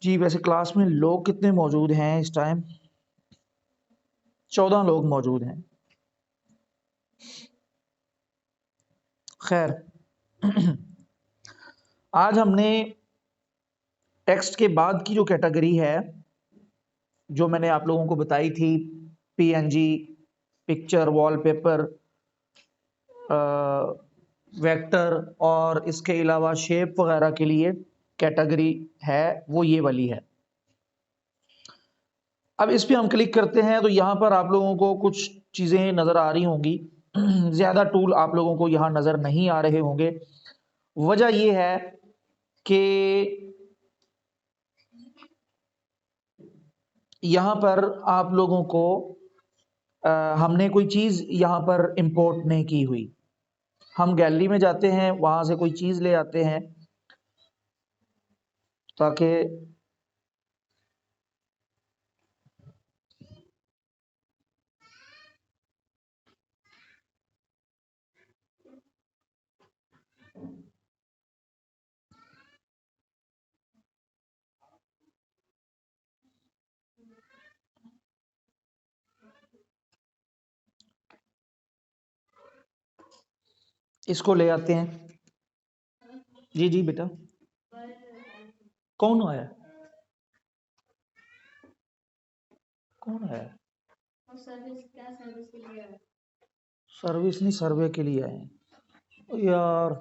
जी वैसे क्लास में लोग कितने मौजूद हैं इस टाइम? 14 लोग मौजूद हैं। खैर आज हमने टेक्स्ट के बाद की जो कैटेगरी है, जो मैंने आप लोगों को बताई थी, पीएनजी, पिक्चर, वॉलपेपर, वेक्टर और इसके अलावा शेप वगैरह के लिए कैटेगरी है, वो ये वाली है। अब इस पे हम क्लिक करते हैं तो यहाँ पर आप लोगों को कुछ चीज़ें नज़र आ रही होंगी। ज़्यादा टूल आप लोगों को यहाँ नज़र नहीं आ रहे होंगे। वजह ये है कि यहाँ पर आप लोगों को हमने कोई चीज़ यहाँ पर इंपोर्ट नहीं की हुई। हम गैलरी में जाते हैं, वहाँ से कोई चीज़ ले आते हैं ताकि इसको ले आते हैं। जी जी बेटा, कौन आया? कौन आया? सर्विस नहीं, सर्वे के लिए आए हैं यार।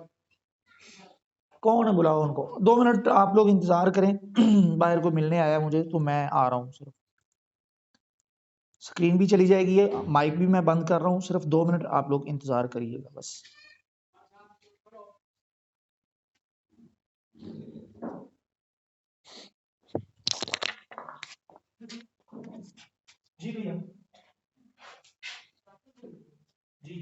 कौन है? बुलाओ उनको। 2 मिनट आप लोग इंतजार करें। बाहर को मिलने आया मुझे, तो मैं आ रहा हूँ। सिर्फ स्क्रीन भी चली जाएगी है, माइक भी मैं बंद कर रहा हूँ। सिर्फ 2 मिनट आप लोग इंतजार करिएगा बस। जी भैया, जी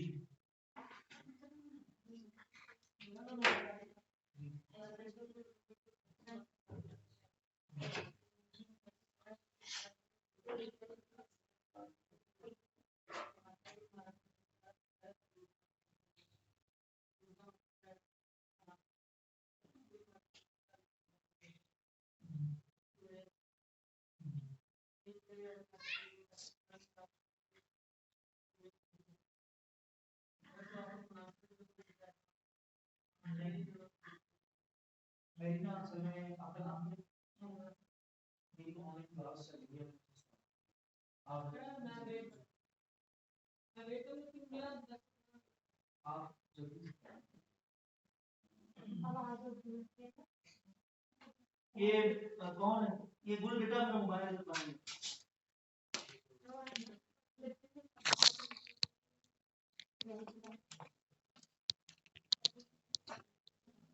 ये कौन है? ये गुल बेटा, मेरा मोबाइल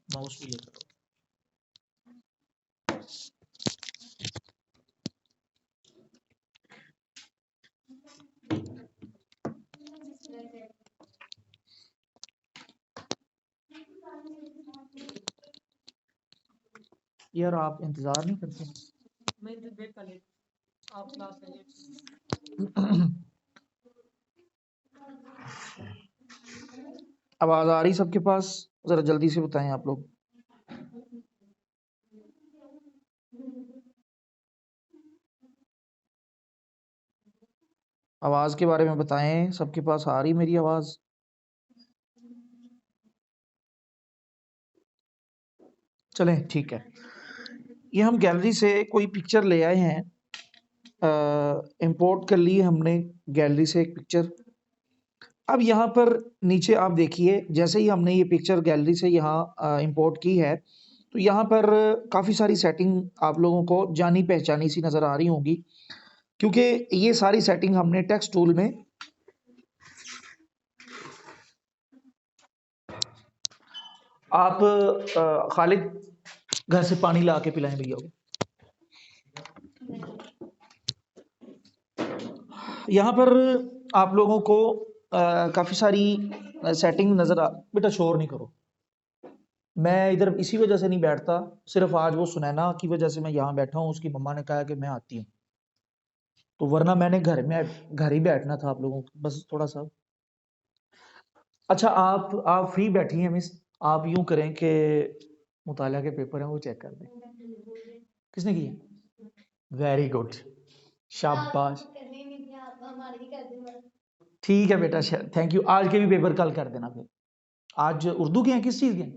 माउस भी लेकर। यार आप इंतजार नहीं करते? आवाज आ रही सबके पास? जरा जल्दी से बताएं आप लोग। आवाज के बारे में बताएं, सबके पास आ रही मेरी आवाज? चलें ठीक है। ये हम गैलरी से कोई पिक्चर ले आए हैं, इंपोर्ट कर ली हमने गैलरी से एक पिक्चर। अब यहाँ पर नीचे आप देखिए, जैसे ही हमने ये पिक्चर गैलरी से यहाँ इंपोर्ट की है, तो यहाँ पर काफ़ी सारी सेटिंग आप लोगों को जानी पहचानी सी नज़र आ रही होंगी, क्योंकि ये सारी सेटिंग हमने टेक्स्ट टूल में आप खालिद घर से पानी ला के पिलाएं भैया को। यहाँ पर आप लोगों को काफ़ी सारी सेटिंग नज़र आ। बेटा शोर नहीं करो, मैं इधर इसी वजह से नहीं बैठता, सिर्फ आज वो सुनैना की वजह से मैं यहाँ बैठा हूँ। उसकी मम्मा ने कहा कि मैं आती हूँ, तो वरना मैंने घर ही बैठना था आप लोगों को, बस थोड़ा सा। अच्छा आप फ्री बैठी हैं मिस? आप यूं करें कि मुताला के पेपर हैं वो चेक कर दें। किसने किया? वेरी गुड, शाबाश। ठीक है बेटा, थैंक यू। आज के भी पेपर कल कर देना फिर। आज उर्दू के हैं, किस चीज के हैं?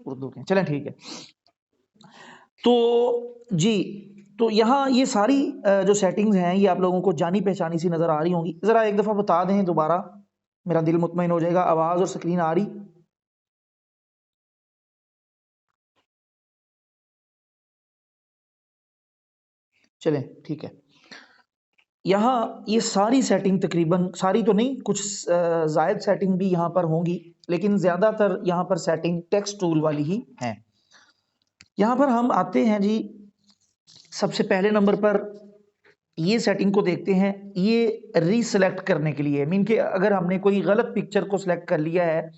उर्दू के हैं, चलें ठीक है। तो जी, तो यहाँ ये सारी जो सेटिंग्स हैं ये आप लोगों को जानी पहचानी सी नजर आ रही होंगी। जरा एक दफा बता दें दोबारा, मेरा दिल मुतमईन हो जाएगा। आवाज और स्क्रीन आ रही? चलें ठीक है। यहाँ ये सारी सेटिंग, तकरीबन सारी तो नहीं, कुछ जायद सेटिंग भी यहाँ पर होंगी, लेकिन ज़्यादातर यहाँ पर सेटिंग टेक्स्ट टूल वाली ही है। यहाँ पर हम आते हैं जी, सबसे पहले नंबर पर ये सेटिंग को देखते हैं। ये रीसेलेक्ट करने के लिए, मीन कि अगर हमने कोई गलत पिक्चर को सिलेक्ट कर लिया है,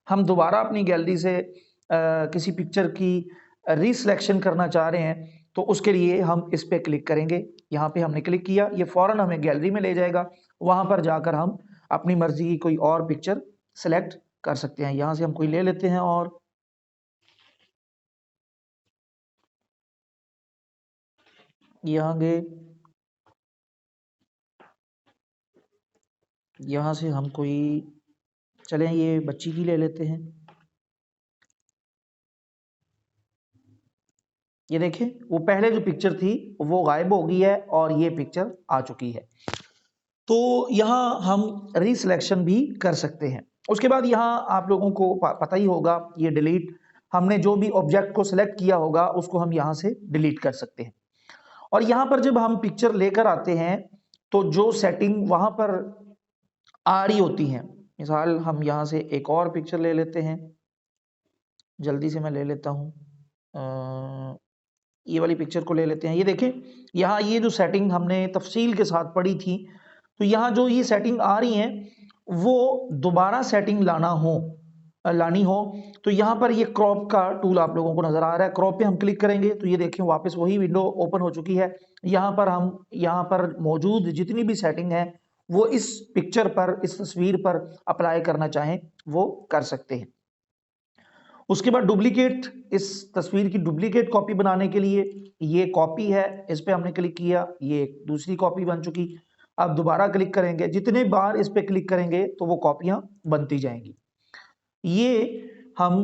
हम दोबारा अपनी गैलरी से किसी पिक्चर की रीसिलेक्शन करना चाह रहे हैं, तो उसके लिए हम इस पे क्लिक करेंगे। यहाँ पे हमने क्लिक किया, ये फौरन हमें गैलरी में ले जाएगा। वहां पर जाकर हम अपनी मर्जी की कोई और पिक्चर सेलेक्ट कर सकते हैं। यहाँ से हम कोई ले लेते हैं और यहाँ गए, यहाँ से हम कोई, चलें ये बच्ची की ले लेते हैं। ये देखें, वो पहले जो पिक्चर थी वो गायब हो गई है और ये पिक्चर आ चुकी है। तो यहाँ हम रीसिलेक्शन भी कर सकते हैं। उसके बाद यहाँ आप लोगों को पता ही होगा, ये डिलीट, हमने जो भी ऑब्जेक्ट को सिलेक्ट किया होगा उसको हम यहाँ से डिलीट कर सकते हैं। और यहाँ पर जब हम पिक्चर लेकर आते हैं तो जो सेटिंग वहां पर आ रही होती है, मिसाल हम यहाँ से एक और पिक्चर ले लेते हैं, जल्दी से मैं ले लेता हूँ, ये वाली पिक्चर को ले लेते हैं। ये देखें, यहाँ ये जो सेटिंग हमने तफसील के साथ पढ़ी थी, तो यहाँ जो ये सेटिंग आ रही है वो दोबारा सेटिंग लानी हो तो यहाँ पर ये क्रॉप का टूल आप लोगों को नजर आ रहा है। क्रॉप पे हम क्लिक करेंगे तो ये देखें वापस वही विंडो ओपन हो चुकी है। यहाँ पर हम यहाँ पर मौजूद जितनी भी सेटिंग है वो इस पिक्चर पर, इस तस्वीर पर अप्लाई करना चाहें वो कर सकते हैं। उसके बाद डुप्लीकेट, इस तस्वीर की डुप्लीकेट कॉपी बनाने के लिए ये कॉपी है, इस पे हमने क्लिक किया, ये दूसरी कॉपी बन चुकी। अब दोबारा क्लिक करेंगे, जितने बार इस पे क्लिक करेंगे तो वो कॉपियां बनती जाएंगी। ये हम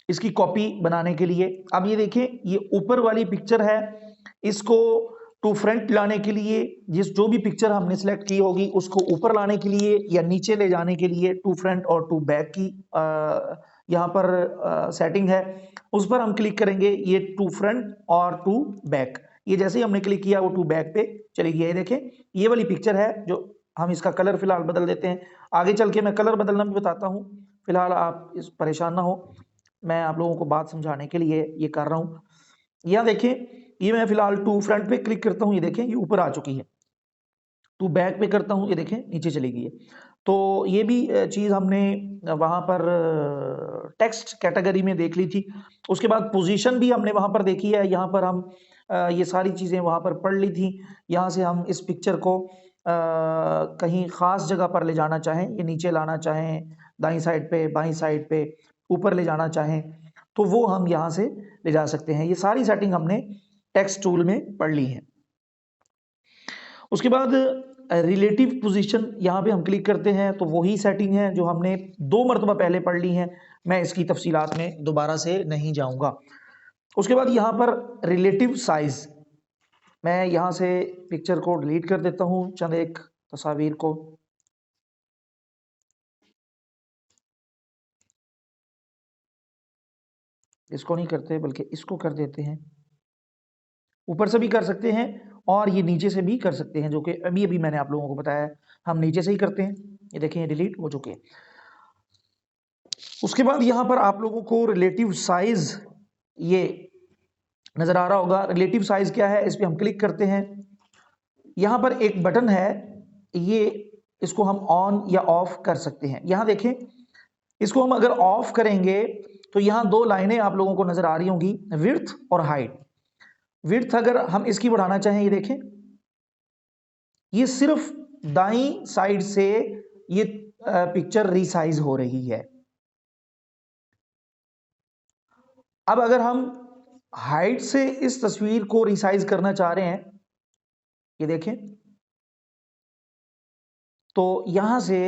इसकी कॉपी बनाने के लिए, अब ये देखें, ये ऊपर वाली पिक्चर है, इसको टू फ्रंट लाने के लिए, जो भी पिक्चर हमने सेलेक्ट की होगी उसको ऊपर लाने के लिए या नीचे ले जाने के लिए टू फ्रंट और टू बैक की यहाँ पर सेटिंग है, उस पर हम क्लिक करेंगे। ये टू फ्रंट और टू बैक, ये जैसे ही हमने क्लिक किया वो टू बैक पे चली गई। ये देखें, ये वाली पिक्चर है जो हम इसका कलर फिलहाल बदल देते हैं। आगे चल के मैं कलर बदलना भी बताता हूँ, फिलहाल आप इस परेशान ना हो, मैं आप लोगों को बात समझाने के लिए ये कर रहा हूँ। यहाँ देखें, ये मैं फिलहाल टू फ्रंट पे क्लिक करता हूँ, ये देखें ये ऊपर आ चुकी है। टू बैक पे करता हूँ, ये देखें नीचे चली गई है। तो ये भी चीज़ हमने वहाँ पर टेक्स्ट कैटेगरी में देख ली थी। उसके बाद पोजीशन भी हमने वहाँ पर देखी है। यहाँ पर हम ये सारी चीज़ें वहाँ पर पढ़ ली थी। यहाँ से हम इस पिक्चर को कहीं ख़ास जगह पर ले जाना चाहें, ये नीचे लाना चाहें, दाईं साइड पे, बाईं साइड पे, ऊपर ले जाना चाहें तो वो हम यहाँ से ले जा सकते हैं। ये सारी सेटिंग हमने टेक्स्ट टूल में पढ़ ली है। उसके बाद रिलेटिव पोजीशन, यहाँ पे हम क्लिक करते हैं तो वही सेटिंग है जो हमने 2 मरतबा पहले पढ़ ली है, मैं इसकी तफसीलात में दोबारा से नहीं जाऊंगा। उसके बाद यहाँ पर रिलेटिव साइज, मैं यहाँ से पिक्चर को डिलीट कर देता हूँ, चंद एक तस्वीर को। इसको नहीं करते बल्कि इसको कर देते हैं। ऊपर से भी कर सकते हैं और ये नीचे से भी कर सकते हैं, जो कि अभी अभी मैंने आप लोगों को बताया है। हम नीचे से ही करते हैं, ये देखें ये डिलीट हो चुके हैं। उसके बाद यहाँ पर आप लोगों को रिलेटिव साइज ये नजर आ रहा होगा। रिलेटिव साइज क्या है, इस पर हम क्लिक करते हैं। यहाँ पर एक बटन है, ये इसको हम ऑन या ऑफ कर सकते हैं। यहाँ देखें, इसको हम अगर ऑफ करेंगे तो यहाँ 2 लाइनें आप लोगों को नजर आ रही होंगी, विड्थ और हाइट। विड्थ अगर हम इसकी बढ़ाना चाहें, ये देखें, ये सिर्फ दाईं साइड से ये पिक्चर रीसाइज हो रही है। अब अगर हम हाइट से इस तस्वीर को रिसाइज करना चाह रहे हैं, ये देखें, तो यहां से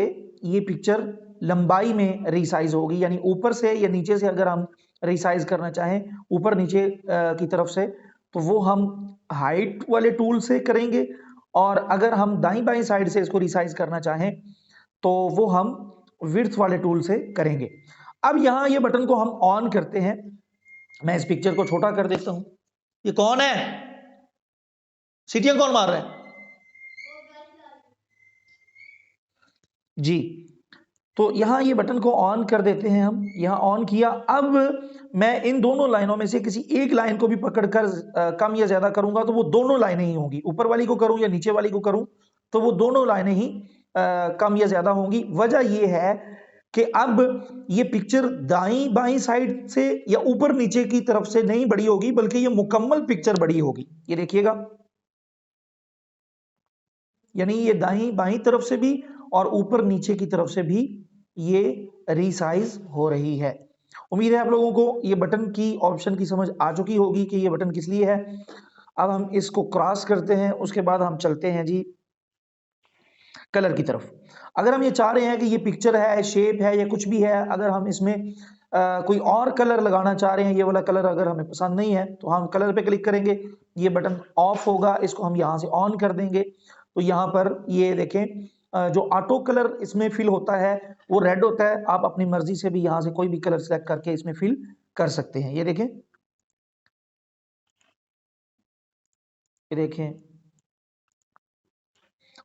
ये पिक्चर लंबाई में रिसाइज होगी, यानी ऊपर से या नीचे से अगर हम रिसाइज करना चाहें ऊपर नीचे की तरफ से, तो वो हम हाइट वाले टूल से करेंगे, और अगर हम दाईं बाईं साइड से इसको रिसाइज करना चाहें तो वो हम विड्थ वाले टूल से करेंगे। अब यहां ये बटन को हम ऑन करते हैं। मैं इस पिक्चर को छोटा कर देता हूं। ये कौन है? सीटियां कौन मार रहा है जी? तो यहां ये बटन को ऑन कर देते हैं हम। यहां ऑन किया। अब मैं इन दोनों लाइनों में से किसी एक लाइन को भी पकड़कर कम या ज्यादा करूंगा तो वो दोनों लाइनें ही होंगी। ऊपर वाली को करूं या नीचे वाली को करूं तो वो दोनों लाइनें ही कम या ज्यादा होंगी। वजह ये है कि अब ये पिक्चर दाईं बाईं साइड से या ऊपर नीचे की तरफ से नहीं बड़ी होगी, बल्कि ये मुकम्मल पिक्चर बड़ी होगी। ये देखिएगा, यानी ये दाईं बाईं तरफ से भी और ऊपर नीचे की तरफ से भी ये रिसाइज हो रही है। उम्मीद है आप लोगों को ये बटन की ऑप्शन की समझ आ चुकी होगी कि ये बटन किस लिए है। अब हम इसको क्रॉस करते हैं, उसके बाद हम चलते हैं जी कलर की तरफ। अगर हम ये चाह रहे हैं कि ये पिक्चर है, शेप है या कुछ भी है, अगर हम इसमें कोई और कलर लगाना चाह रहे हैं, ये वाला कलर अगर हमें पसंद नहीं है तो हम कलर पे क्लिक करेंगे, ये बटन ऑफ होगा, इसको हम यहाँ से ऑन कर देंगे। तो यहाँ पर ये देखें, जो ऑटो कलर इसमें फिल होता है वो रेड होता है। आप अपनी मर्जी से भी यहाँ से कोई भी कलर सेलेक्ट करके इसमें फिल कर सकते हैं। ये देखें, ये देखें।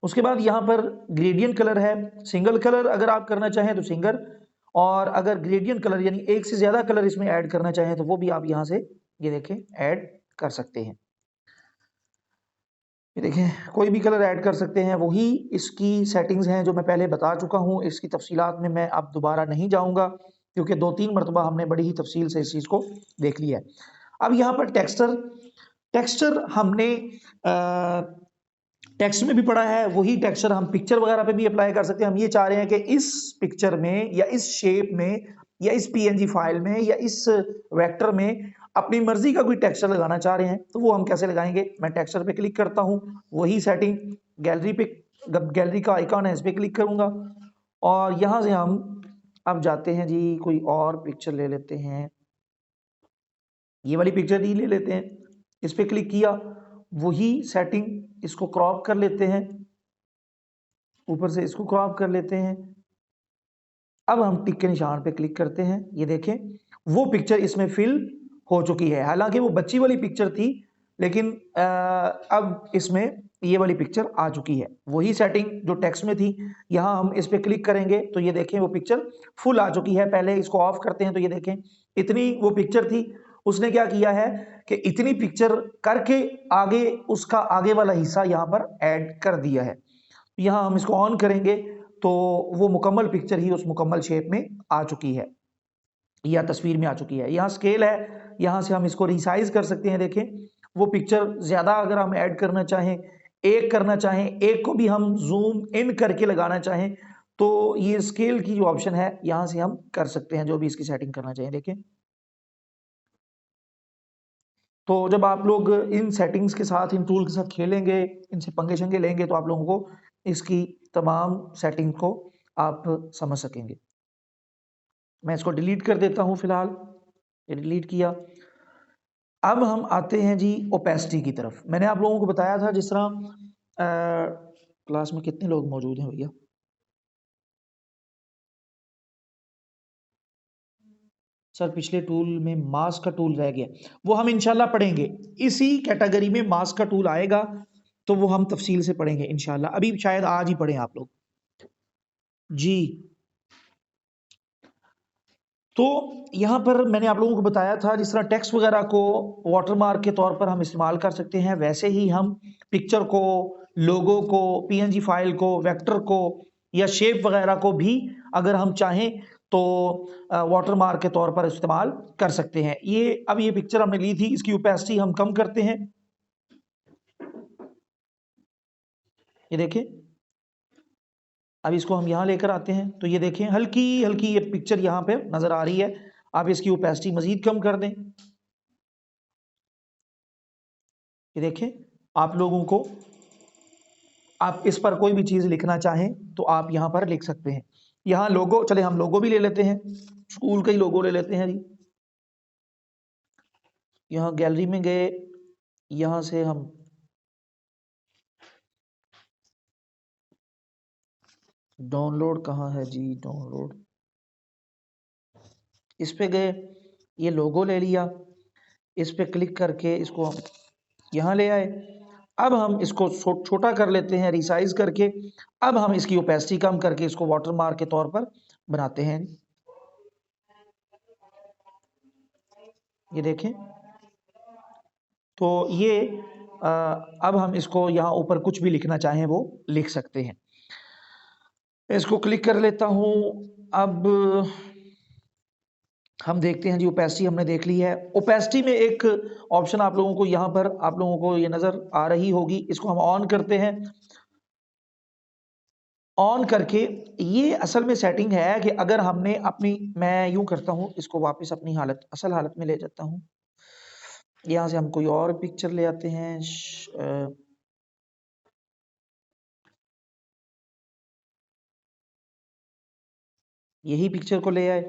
उसके बाद यहाँ पर ग्रेडियंट कलर है। सिंगल कलर अगर आप करना चाहें तो सिंगल, और अगर ग्रेडियंट कलर यानी एक से ज्यादा कलर इसमें ऐड करना चाहें तो वो भी आप यहाँ से ये देखें ऐड कर सकते हैं। ये देखें, कोई भी कलर ऐड कर सकते हैं। वही इसकी सेटिंग्स हैं जो मैं पहले बता चुका हूँ। इसकी तफसीलात में मैं अब दोबारा नहीं जाऊँगा क्योंकि 2-3 मरतबा हमने बड़ी ही तफसील से इस चीज़ को देख लिया है। अब यहाँ पर टेक्सचर, टेक्सचर हमने टेक्स्ट में भी पढ़ा है, वही टेक्सचर हम पिक्चर वगैरह पे भी अप्लाई कर सकते हैं। हम ये चाह रहे हैं कि इस पिक्चर में या इस शेप में या इस पीएनजी फाइल में या इस वेक्टर में अपनी मर्जी का कोई टेक्सचर लगाना चाह रहे हैं, तो वो हम कैसे लगाएंगे? मैं टेक्सचर पे क्लिक करता हूं, वही सेटिंग गैलरी पे, गैलरी का आइकॉन है, इस पे क्लिक करूंगा और यहां से हम अब जाते हैं जी, कोई और पिक्चर ले लेते हैं। ये वाली पिक्चर ही ले लेते हैं, इस पे क्लिक किया, वही सेटिंग, इसको क्रॉप कर लेते हैं, ऊपर से इसको क्रॉप कर लेते हैं। अब हम टिक के निशान पे क्लिक करते हैं। ये देखें, वो पिक्चर इसमें फिल हो चुकी है। हालांकि वो बच्ची वाली पिक्चर थी, लेकिन अब इसमें ये वाली पिक्चर आ चुकी है। वही सेटिंग जो टेक्स्ट में थी, यहां हम इस पे क्लिक करेंगे तो ये देखें वो पिक्चर फुल आ चुकी है। पहले इसको ऑफ करते हैं तो ये देखें इतनी वो पिक्चर थी, उसने क्या किया है कि इतनी पिक्चर करके आगे उसका आगे वाला हिस्सा यहाँ पर ऐड कर दिया है। यहाँ हम इसको ऑन करेंगे तो वो मुकम्मल पिक्चर ही उस मुकम्मल शेप में आ चुकी है या तस्वीर में आ चुकी है। यहाँ स्केल है, यहाँ से हम इसको रिसाइज कर सकते हैं। देखें, वो पिक्चर ज्यादा अगर हम ऐड करना चाहें, एक करना चाहें, एक को भी हम जूम इन करके लगाना चाहें, तो ये स्केल की जो ऑप्शन है यहाँ से हम कर सकते हैं, जो भी इसकी सेटिंग करना चाहें। देखें, तो जब आप लोग इन सेटिंग्स के साथ, इन टूल के साथ खेलेंगे, इनसे पंगे शंगे लेंगे, तो आप लोगों को इसकी तमाम सेटिंग को आप समझ सकेंगे। मैं इसको डिलीट कर देता हूं फिलहाल, ये डिलीट किया। अब हम आते हैं जी ओपेसिटी की तरफ। मैंने आप लोगों को बताया था, जिस तरह क्लास में कितने लोग मौजूद हैं भैया? सर पिछले टूल में मास्क का टूल रह गया, वो हम इंशाल्लाह पढ़ेंगे। इसी कैटेगरी में मास्क का टूल आएगा तो वो हम तफसील से पढ़ेंगे इंशाल्लाह। अभी शायद आज ही पढ़ें आप लोग जी। तो यहाँ पर मैंने आप लोगों को बताया था, जिस तरह टेक्स्ट वगैरह को वाटरमार्क के तौर पर हम इस्तेमाल कर सकते हैं, वैसे ही हम पिक्चर को, लोगो को, पीएनजी फाइल को, वेक्टर को या शेप वगैरह को भी अगर हम चाहें तो वाटरमार्क के तौर पर इस्तेमाल कर सकते हैं। ये अब ये पिक्चर हमने ली थी, इसकी ओपेसिटी हम कम करते हैं। ये देखें, अब इसको हम यहाँ लेकर आते हैं तो ये देखें हल्की हल्की ये पिक्चर यहाँ पे नजर आ रही है। आप इसकी ओपेसिटी मजीद कम कर दें, ये देखें, आप लोगों को, आप इस पर कोई भी चीज़ लिखना चाहें तो आप यहाँ पर लिख सकते हैं। यहाँ लोगो, चले हम लोगो भी ले लेते हैं, स्कूल का ही लोगो ले लेते हैं जी। यहाँ गैलरी में गए, यहाँ से हम डाउनलोड, कहाँ है जी डाउनलोड, इस पे गए, ये लोगो ले लिया, इस पे क्लिक करके इसको हम यहाँ ले आए। अब हम इसको छोटा कर लेते हैं रिसाइज करके। अब हम इसकी ओपेसिटी कम करके इसको वाटरमार्क के तौर पर बनाते हैं। ये देखें, तो ये अब हम इसको यहाँ ऊपर कुछ भी लिखना चाहें वो लिख सकते हैं। इसको क्लिक कर लेता हूँ। अब हम देखते हैं जी, ओपेसिटी हमने देख ली है। ओपेसिटी में एक ऑप्शन आप लोगों को यहाँ पर, आप लोगों को ये नज़र आ रही होगी, इसको हम ऑन करते हैं। ऑन करके ये असल में सेटिंग है कि अगर हमने अपनी, मैं यूं करता हूँ, इसको वापस अपनी हालत, असल हालत में ले जाता हूँ। यहाँ से हम कोई और पिक्चर ले आते हैं, यही पिक्चर को ले आए,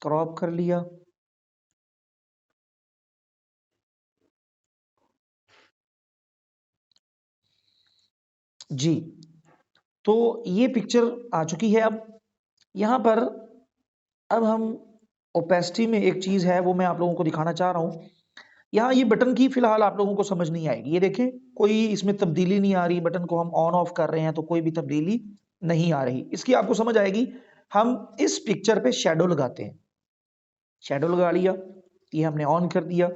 क्रॉप कर लिया, जी। तो ये पिक्चर आ चुकी है। अब यहाँ पर अब हम ओपेसिटी में एक चीज़ है वो मैं आप लोगों को दिखाना चाह रहा हूँ। यहाँ ये बटन की फिलहाल आप लोगों को समझ नहीं आएगी। ये देखें, कोई इसमें तब्दीली नहीं आ रही, बटन को हम ऑन ऑफ कर रहे हैं तो कोई भी तब्दीली नहीं आ रही। इसकी आपको समझ आएगी, हम इस पिक्चर पे शैडो लगाते हैं। शैडो लगा लिया, ये हमने ऑन कर दिया।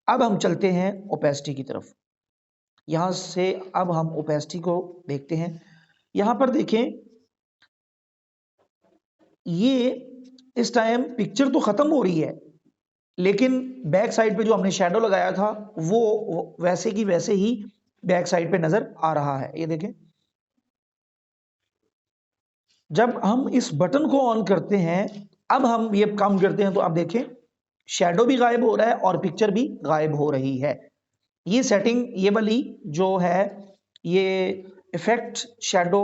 अब हम चलते हैं ओपेसिटी की तरफ। यहाँ से अब हम ओपेसिटी को देखते हैं। यहाँ पर देखें, ये इस टाइम पिक्चर तो खत्म हो रही है, लेकिन बैक साइड पे जो हमने शैडो लगाया था वो वैसे की वैसे ही बैक साइड पे नजर आ रहा है। ये देखें, जब हम इस बटन को ऑन करते हैं, अब हम ये काम करते हैं तो आप देखें शैडो भी गायब हो रहा है और पिक्चर भी गायब हो रही है। ये सेटिंग, ये वाली जो है, ये इफेक्ट शैडो,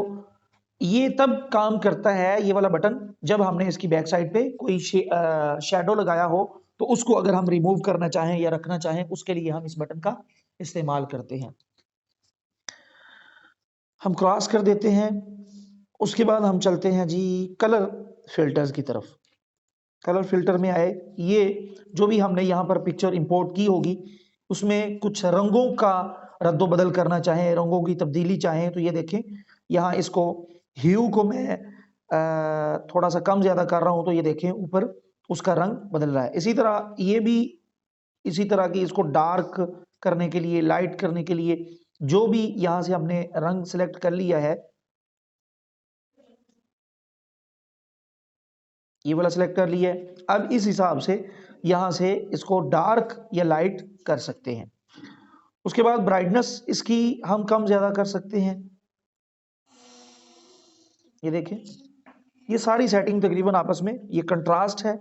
ये तब काम करता है ये वाला बटन जब हमने इसकी बैक साइड पे कोई शैडो लगाया हो, तो उसको अगर हम रिमूव करना चाहें या रखना चाहें, उसके लिए हम इस बटन का इस्तेमाल करते हैं। हम क्रॉस कर देते हैं। उसके बाद हम चलते हैं जी कलर फिल्टर्स की तरफ। कलर फिल्टर में आए, ये जो भी हमने यहाँ पर पिक्चर इंपोर्ट की होगी उसमें कुछ रंगों का रद्दो बदल करना चाहें, रंगों की तब्दीली चाहें, तो ये देखें, यहाँ इसको ह्यू को मैं थोड़ा सा कम ज़्यादा कर रहा हूँ, तो ये देखें ऊपर उसका रंग बदल रहा है। इसी तरह ये भी इसी तरह की, इसको डार्क करने के लिए, लाइट करने के लिए, जो भी यहाँ से हमने रंग सिलेक्ट कर लिया है, ये वाला सिलेक्ट कर लिया है। अब इस हिसाब से यहाँ से इसको डार्क या लाइट कर सकते हैं। उसके बाद ब्राइटनेस इसकी हम कम ज़्यादा कर सकते हैं। ये देखें, ये सारी सेटिंग तकरीबन आपस में, ये कंट्रास्ट है,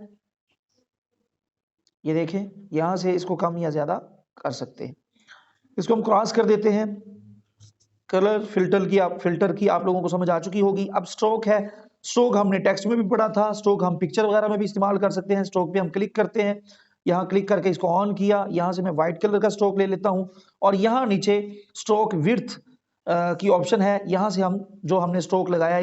ये देखें, यहाँ से इसको कम या ज़्यादा कर सकते हैं। इसको हम क्रॉस कर देते हैं। कलर फिल्टर की आप लोगों को समझ आ चुकी होगी। अब स्ट्रोक है, स्ट्रोक हमने टेक्स्ट में भी पढ़ा था, स्ट्रोक हम पिक्चर वगैरह में भी इस्तेमाल कर सकते हैं। स्ट्रोक पे हम क्लिक करते हैं, यहाँ क्लिक करके इसको ऑन किया, यहाँ से मैं व्हाइट कलर का स्ट्रोक ले लेता हूँ, और यहाँ नीचे स्ट्रोक विड्थ की ऑप्शन है, यहाँ से हम जो हमने स्ट्रोक लगाया,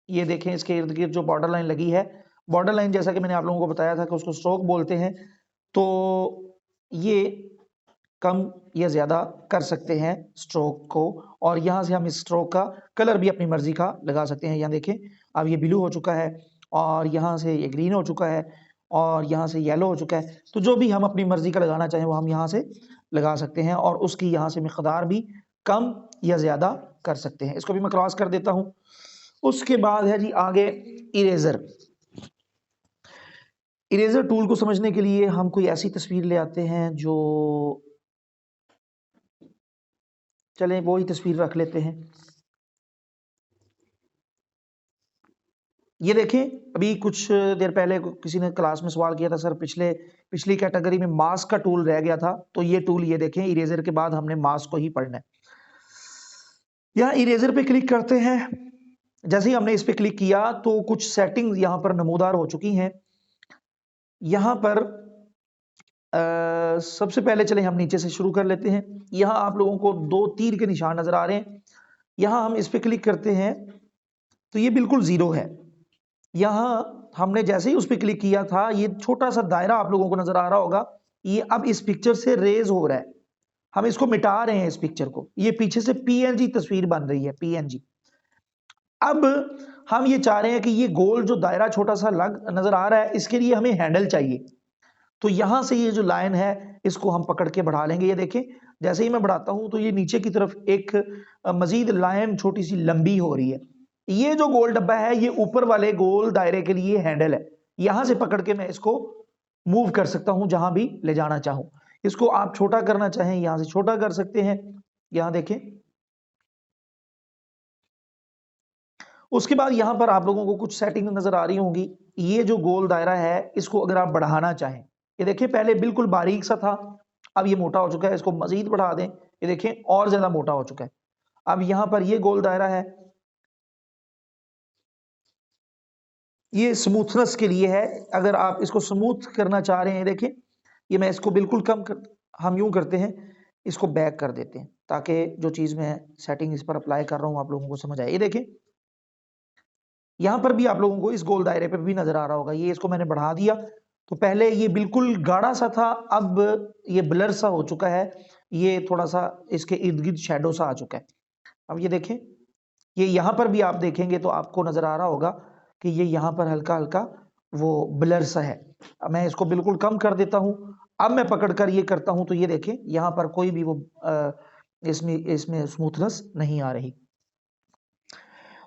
ये देखें इसके इर्द गिर्द जो बॉर्डर लाइन लगी है, बॉर्डर लाइन जैसा कि मैंने आप लोगों को बताया था कि उसको स्ट्रोक बोलते हैं, तो ये कम या ज़्यादा कर सकते हैं स्ट्रोक को। और यहाँ से हम इस स्ट्रोक का कलर भी अपनी मर्जी का लगा सकते हैं। यहाँ देखें, अब ये ब्लू हो चुका है, और यहाँ से ये ग्रीन हो चुका है, और यहाँ से येलो हो चुका है। तो जो भी हम अपनी मर्जी का लगाना चाहें वो हम यहाँ से लगा सकते हैं, और उसकी यहाँ से मिकदार भी कम या ज़्यादा कर सकते हैं। इसको भी मैं क्रॉस कर देता हूँ। उसके बाद है जी आगे इरेजर। इरेजर टूल को समझने के लिए हम कोई ऐसी तस्वीर ले आते हैं जो, चलें वो ही तस्वीर रख लेते हैं। ये देखें, अभी कुछ देर पहले किसी ने क्लास में सवाल किया था, सर पिछली कैटेगरी में मास्क का टूल रह गया था, तो ये टूल ये देखें, इरेजर के बाद हमने मास्क को ही पढ़ना है। यहाँ इरेजर पे क्लिक करते हैं, जैसे ही हमने इस पे क्लिक किया तो कुछ सेटिंग्स यहाँ पर नमूदार हो चुकी हैं। यहाँ पर सबसे पहले चले हम नीचे से शुरू कर लेते हैं। यहाँ आप लोगों को 2 तीर के निशान नजर आ रहे हैं, यहाँ हम इस पे क्लिक करते हैं तो ये बिल्कुल जीरो है। यहाँ हमने जैसे ही उस पर क्लिक किया था, ये छोटा सा दायरा आप लोगों को नजर आ रहा होगा, ये अब इस पिक्चर से रेज हो रहा है। हम इसको मिटा रहे हैं, इस पिक्चर को, ये पीछे से पीएनजी तस्वीर बन रही है, पीएनजी। अब हम ये चाह रहे हैं कि ये गोल जो दायरा छोटा सा लग नजर आ रहा है, इसके लिए हमें हैंडल चाहिए। तो यहां से ये जो लाइन है, इसको हम पकड़ के बढ़ा लेंगे। ये देखें, जैसे ही मैं बढ़ाता हूं तो ये नीचे की तरफ एक मजीद लाइन छोटी सी लंबी हो रही है। ये जो गोल डब्बा है, ये ऊपर वाले गोल दायरे के लिए हैंडल है। यहां से पकड़ के मैं इसको मूव कर सकता हूं जहां भी ले जाना चाहूं। इसको आप छोटा करना चाहें, यहां से छोटा कर सकते हैं। यहां देखें, उसके बाद यहां पर आप लोगों को कुछ सेटिंग नजर आ रही होंगी। ये जो गोल दायरा है, इसको अगर आप बढ़ाना चाहें, ये देखिए पहले बिल्कुल बारीक सा था, अब ये मोटा हो चुका है। इसको मजीद बढ़ा दें, ये देखें और ज्यादा मोटा हो चुका है। अब यहां पर ये गोल दायरा है, ये स्मूथनेस के लिए है। अगर आप इसको स्मूथ करना चाह रहे हैं, देखें ये मैं इसको बिल्कुल हम यूं करते हैं, इसको बैक कर देते हैं ताकि जो चीज मैं सेटिंग इस पर अप्लाई कर रहा हूं आप लोगों को समझ आए। ये देखें, यहां पर भी आप लोगों को इस गोल दायरे पे भी नजर आ रहा होगा, ये इसको मैंने बढ़ा दिया तो पहले ये बिल्कुल गाढ़ा सा था, अब ये ब्लर सा हो चुका है, ये थोड़ा सा इसके इर्द गिर्द शेडो सा आ चुका है। अब ये देखें, ये यहां पर भी आप देखेंगे तो आपको नजर आ रहा होगा कि ये यहां पर हल्का हल्का वो ब्लर सा है। अब मैं इसको बिल्कुल कम कर देता हूं, अब मैं पकड़कर ये करता हूं तो ये देखें यहां पर कोई भी वो इसमें इसमें स्मूथनेस नहीं आ रही।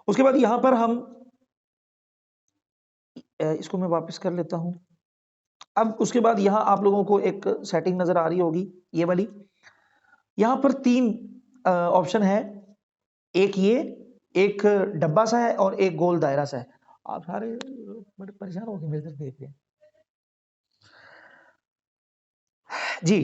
उसके बाद यहां पर हम इसको मैं वापस कर लेता हूं। अब उसके बाद यहां आप लोगों को एक सेटिंग नजर आ रही होगी, ये वाली। यहां पर 3 ऑप्शन है, एक ये, एक डब्बा सा है और एक गोल दायरा सा है। आप सारे बड़े परेशान होकर मेरे तरफ देख रहे हैं जी।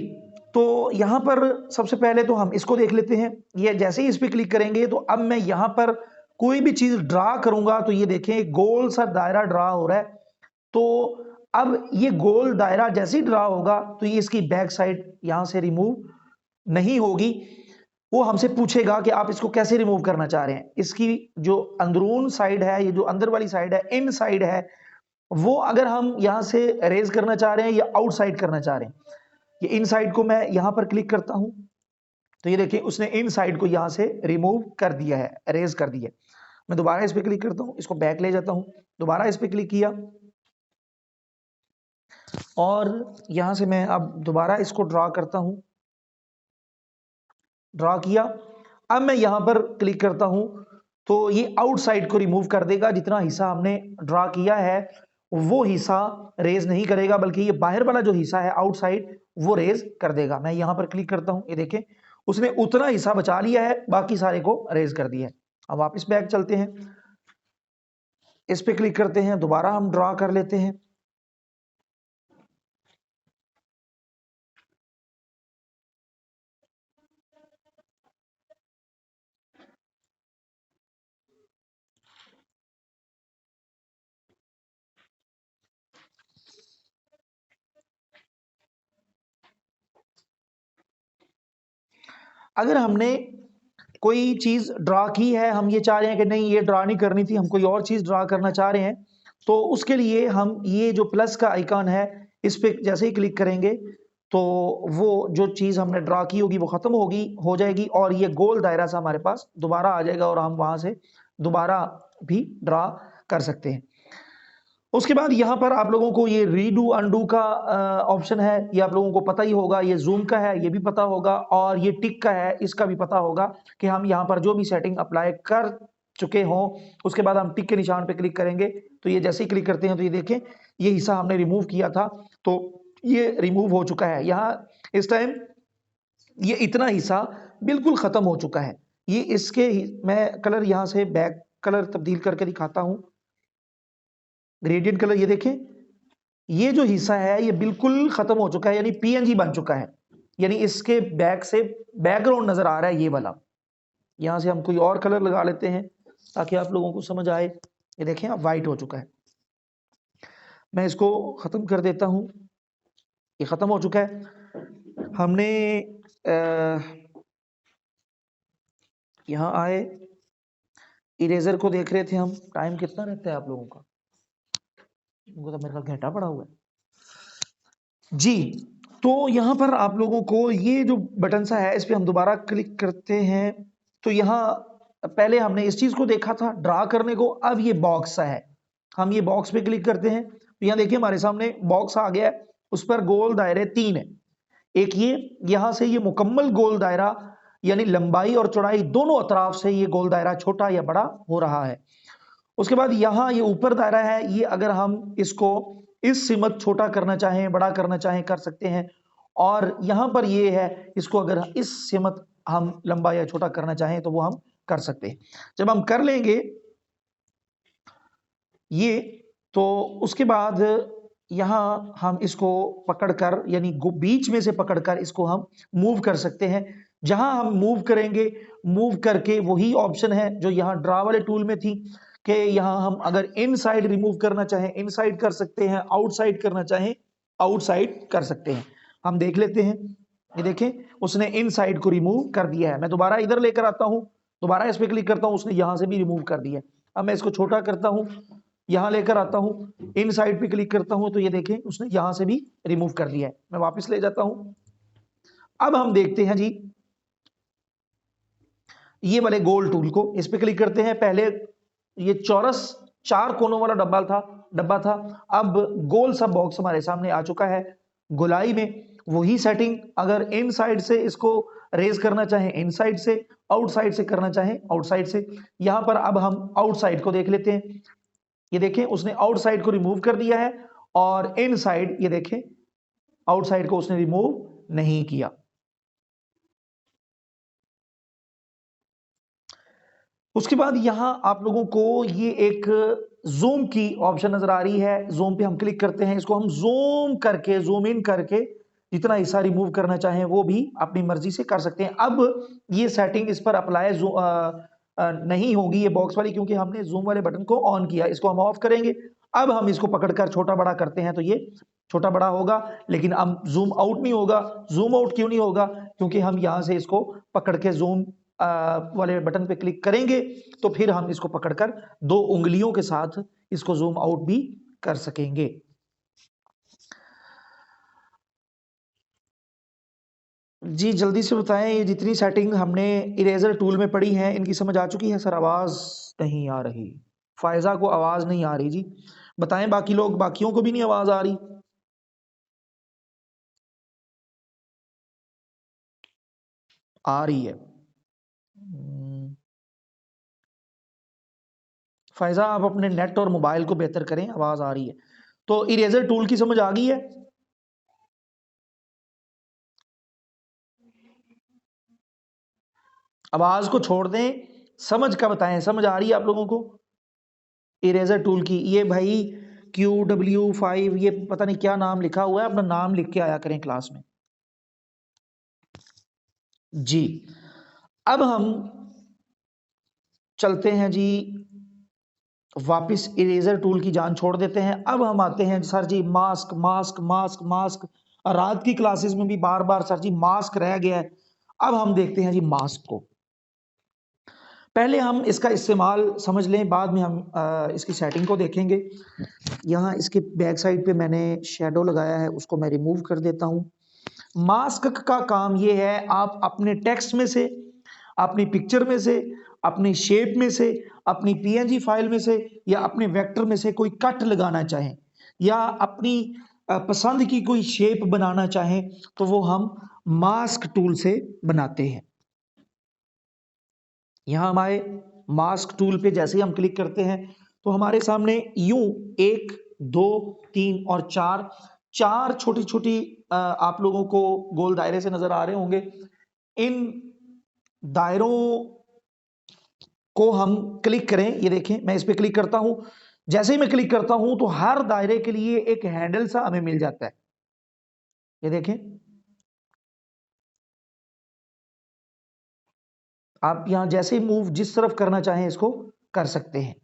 तो यहां पर सबसे पहले तो हम इसको देख लेते हैं। ये जैसे ही इस पे क्लिक करेंगे तो अब मैं यहां पर कोई भी चीज ड्रा करूंगा तो ये देखें गोल सा दायरा ड्रा हो रहा है। तो अब ये गोल दायरा जैसे ही ड्रा होगा तो ये इसकी बैक साइड यहां से रिमूव नहीं होगी। वो हमसे पूछेगा कि आप इसको कैसे रिमूव करना चाह रहे हैं। इसकी जो अंदरून साइड है, ये जो अंदर वाली साइड है, इन साइड है, वो अगर हम यहां से रेज करना चाह रहे हैं या आउटसाइड करना चाह रहे हैं। ये इन साइड को मैं यहां पर क्लिक करता हूं तो ये देखिए उसने इन साइड को यहां से रिमूव कर दिया है, रेज कर दिया है। मैं दोबारा इस पे क्लिक करता हूं, इसको बैक ले जाता हूं, दोबारा इस पे क्लिक किया और यहां से मैं अब दोबारा इसको ड्रा करता हूं, ड्रा किया। अब मैं यहां पर क्लिक करता हूं तो ये आउटसाइड को रिमूव कर देगा। जितना हिस्सा हमने ड्रा किया है वो हिस्सा रेज नहीं करेगा, बल्कि ये बाहर वाला जो हिस्सा है आउटसाइड वो रेज कर देगा। मैं यहां पर क्लिक करता हूं, ये देखें उसने उतना हिस्सा बचा लिया है, बाकी सारे को रेज कर दिया है। अब वापस बैक चलते हैं, इस पे क्लिक करते हैं, दोबारा हम ड्रा कर लेते हैं। अगर हमने कोई चीज ड्रा की है, हम ये चाह रहे हैं कि नहीं ये ड्रा नहीं करनी थी, हम कोई और चीज ड्रा करना चाह रहे हैं, तो उसके लिए हम ये जो प्लस का आइकन है इस पे जैसे ही क्लिक करेंगे तो वो जो चीज हमने ड्रा की होगी वो खत्म होगी, हो जाएगी और ये गोल दायरा सा हमारे पास दोबारा आ जाएगा और हम वहां से दोबारा भी ड्रा कर सकते हैं। उसके बाद यहाँ पर आप लोगों को ये रीडू अनडू का ऑप्शन है, ये आप लोगों को पता ही होगा। ये जूम का है, ये भी पता होगा, और ये टिक का है, इसका भी पता होगा कि हम यहाँ पर जो भी सेटिंग अप्लाई कर चुके हों उसके बाद हम टिक के निशान पे क्लिक करेंगे तो ये जैसे ही क्लिक करते हैं तो ये देखें ये हिस्सा हमने रिमूव किया था तो ये रिमूव हो चुका है। यहाँ इस टाइम ये इतना हिस्सा बिल्कुल खत्म हो चुका है। ये इसके मैं कलर यहाँ से बैक कलर तब्दील करके दिखाता हूँ। ग्रेडियंट कलर ये देखें, ये जो हिस्सा है ये बिल्कुल खत्म हो चुका है, यानी पीएनजी बन चुका है, यानी इसके बैक से बैकग्राउंड नजर आ रहा है ये वाला। यहां से हम कोई और कलर लगा लेते हैं ताकि आप लोगों को समझ आए। ये देखें अब वाइट हो चुका है। मैं इसको खत्म कर देता हूं, ये खत्म हो चुका है। हमने यहां आए, इरेजर को देख रहे थे हम, टाइम कितना रहता है आप लोगों का? उनको तो मेरे ख्याल घंटा पड़ा हुआ है जी। तो यहां पर आप लोगों को ये जो बटन सा है इस पे हम दोबारा क्लिक करते हैं, तो यहाँ पहले हमने इस चीज को देखा था ड्रा करने को, अब ये बॉक्स सा है, हम ये बॉक्स पे क्लिक करते हैं तो यहाँ देखिए हमारे सामने बॉक्स आ गया है, उस पर गोल दायरे 3 है। एक ये यहां से ये मुकम्मल गोल दायरा, यानी लंबाई और चौड़ाई दोनों अतराफ से ये गोल दायरा छोटा या बड़ा हो रहा है। उसके बाद यहाँ ये ऊपर दायरा है, ये अगर हम इसको इस सिमत छोटा करना चाहें बड़ा करना चाहें कर सकते हैं, और यहाँ पर ये है इसको अगर इस सिमत हम लंबा या छोटा करना चाहें तो वो हम कर सकते हैं। जब हम कर लेंगे ये, तो उसके बाद यहाँ हम इसको पकड़कर यानी बीच में से पकड़कर इसको हम मूव कर सकते हैं। जहां हम मूव करेंगे, मूव करके वही ऑप्शन है जो यहाँ ड्रा वाले टूल में थी कि यहाँ हम अगर इनसाइड रिमूव करना चाहें इनसाइड कर सकते हैं, आउटसाइड करना चाहें आउटसाइड कर सकते हैं। हम देख लेते हैं, ये देखें उसने इनसाइड को रिमूव कर दिया है। मैं दोबारा इधर लेकर आता हूं, दोबारा इस पर क्लिक करता हूं, उसने यहां से भी रिमूव कर दिया है। अब मैं इसको छोटा करता हूं, यहां लेकर आता हूं, इन साइड पे क्लिक करता हूं तो ये देखें उसने यहां से भी रिमूव कर दिया है। मैं वापस ले जाता हूं। अब हम देखते हैं जी ये वाले गोल टूल को, इस पे क्लिक करते हैं। पहले ये चौरस 4 कोनों वाला डब्बा था, अब गोल सा बॉक्स हमारे सामने आ चुका है। गोलाई में वही सेटिंग, अगर इन साइड से इसको रेज करना चाहें इन साइड से, आउटसाइड से करना चाहें आउटसाइड से। यहां पर अब हम आउटसाइड को देख लेते हैं, ये देखें उसने आउटसाइड को रिमूव कर दिया है, और इनसाइड ये देखें आउटसाइड को उसने रिमूव नहीं किया। उसके बाद यहां आप लोगों को ये एक जूम की ऑप्शन नजर आ रही है, जूम पे हम क्लिक करते हैं, इसको हम जूम करके जूम इन करके जितना हिस्सा रिमूव करना चाहें वो भी अपनी मर्जी से कर सकते हैं। अब ये सेटिंग इस पर अप्लाई नहीं होगी ये बॉक्स वाली, क्योंकि हमने जूम वाले बटन को ऑन किया। इसको हम ऑफ करेंगे। अब हम इसको पकड़कर छोटा बड़ा करते हैं तो ये छोटा बड़ा होगा, लेकिन अब जूम आउट नहीं होगा। जूम आउट क्यों नहीं होगा? क्योंकि हम यहां से इसको पकड़ के जूम वाले बटन पे क्लिक करेंगे तो फिर हम इसको पकड़कर 2 उंगलियों के साथ इसको जूम आउट भी कर सकेंगे। जी जल्दी से बताएं, ये जितनी सेटिंग हमने इरेजर टूल में पड़ी है इनकी समझ आ चुकी है? सर आवाज नहीं आ रही, फायजा को आवाज नहीं आ रही जी। बताएं बाकी लोग, बाकियों को भी नहीं आवाज आ रही? आ रही है। फायजा आप अपने नेट और मोबाइल को बेहतर करें, आवाज आ रही है। तो इरेजर टूल की समझ आ गई है? आवाज को छोड़ दें, समझ का बताएं, समझ आ रही है आप लोगों को इरेजर टूल की? ये भाई QW5 ये पता नहीं क्या नाम लिखा हुआ है, अपना नाम लिख के आया करें क्लास में जी। अब हम चलते हैं जी, वापस इरेजर टूल की जान छोड़ देते हैं। अब हम आते हैं सर जी मास्क मास्क मास्क मास्क, रात की क्लासेस में भी बार बार सर जी मास्क रह गया है। अब हम देखते हैं जी मास्क को। पहले हम इसका इस्तेमाल समझ लें, बाद में हम इसकी सेटिंग को देखेंगे। यहाँ इसके बैक साइड पे मैंने शेडो लगाया है, उसको मैं रिमूव कर देता हूँ। मास्क का काम ये है, आप अपने टेक्स्ट में से, अपनी पिक्चर में से, अपनी शेप में से, अपनी पीएनजी फाइल में से या अपने वेक्टर में से कोई कट लगाना चाहें या अपनी पसंद की कोई शेप बनाना चाहें तो वो हम मास्क टूल से बनाते हैं। यहां हमारे मास्क टूल पे जैसे ही हम क्लिक करते हैं तो हमारे सामने यूं 1 2 3 और 4 छोटी छोटी आप लोगों को गोल दायरे से नजर आ रहे होंगे। इन दायरों को हम क्लिक करें, ये देखें मैं इस पे क्लिक करता हूं जैसे ही मैं क्लिक करता हूं तो हर दायरे के लिए एक हैंडल सा हमें मिल जाता है। ये देखें, आप यहां जैसे ही मूव जिस तरफ करना चाहें इसको कर सकते हैं।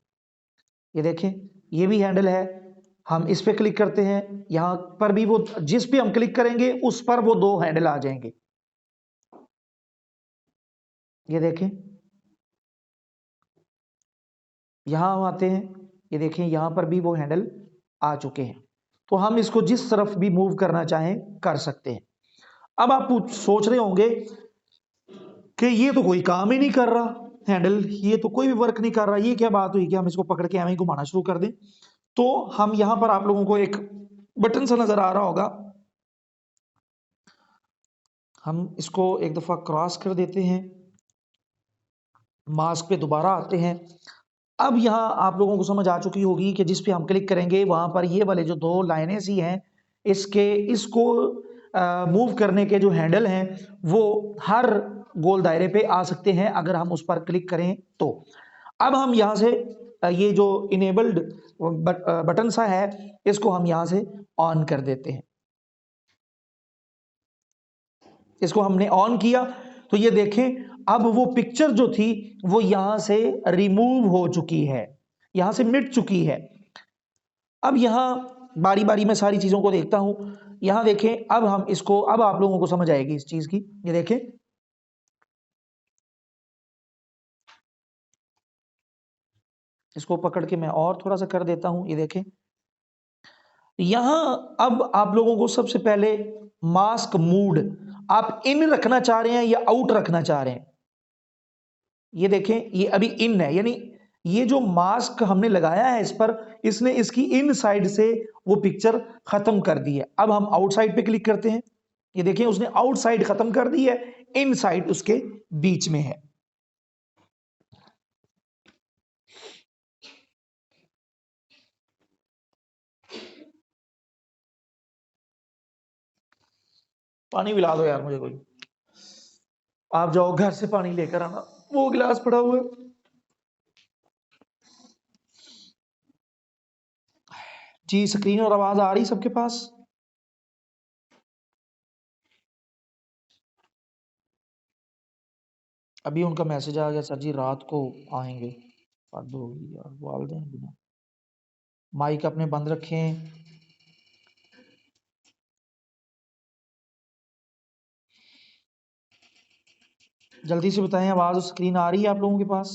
ये देखें, ये भी हैंडल है, हम इस पे क्लिक करते हैं, यहां पर भी वो जिस पे हम क्लिक करेंगे उस पर वो दो हैंडल आ जाएंगे। ये देखें, यहां हम आते हैं, ये देखें यहां पर भी वो हैंडल आ चुके हैं। तो हम इसको जिस तरफ भी मूव करना चाहें कर सकते हैं। अब आप सोच रहे होंगे कि ये तो कोई काम ही नहीं कर रहा हैंडल, ये तो कोई भी वर्क नहीं कर रहा, ये क्या बात हुई कि हम इसको पकड़ के ऐਵੇਂ ही घुमाना शुरू कर दें। तो हम यहां पर आप लोगों को एक बटन सा नजर आ रहा होगा, हम इसको एक दफा क्रॉस कर देते हैं, मास्क पे दोबारा आते हैं। अब यहां आप लोगों को समझ आ चुकी होगी कि जिस पे हम क्लिक करेंगे वहां पर ये वाले जो दो लाइनें सी हैं, इसको मूव करने के जो हैंडल हैं वो हर गोल दायरे पे आ सकते हैं अगर हम उस पर क्लिक करें तो। अब हम यहां से ये जो इनेबल्ड बटन सा है इसको हम यहां से ऑन कर देते हैं। इसको हमने ऑन किया तो ये देखें, अब वो पिक्चर जो थी वो यहां से रिमूव हो चुकी है, यहां से मिट चुकी है। अब यहां बारी बारी में सारी चीजों को देखता हूं। यहां देखें, अब हम इसको, अब आप लोगों को समझ आएगी इस चीज की। ये देखें, इसको पकड़ के मैं और थोड़ा सा कर देता हूं। ये देखें, यहां अब आप लोगों को सबसे पहले मास्क मूड आप इन रखना चाह रहे हैं या आउट रखना चाह रहे हैं। ये देखें, ये अभी इन है, यानी ये जो मास्क हमने लगाया है इस पर, इसने इसकी इन साइड से वो पिक्चर खत्म कर दी है। अब हम आउटसाइड पे क्लिक करते हैं, ये देखें उसने आउटसाइड खत्म कर दी है, इन साइड उसके बीच में है। पानी पिला दो यार मुझे कोई, आप जाओ घर से पानी लेकर आना, वो गिलास पड़ा हुआ है। जी, स्क्रीन और आवाज आ रही सबके पास? अभी उनका मैसेज आ गया, सर जी रात को आएंगे। हद होगी यार, वालदेन बिना माइक अपने बंद रखें। जल्दी से बताएं, आवाज और स्क्रीन आ रही है आप लोगों के पास?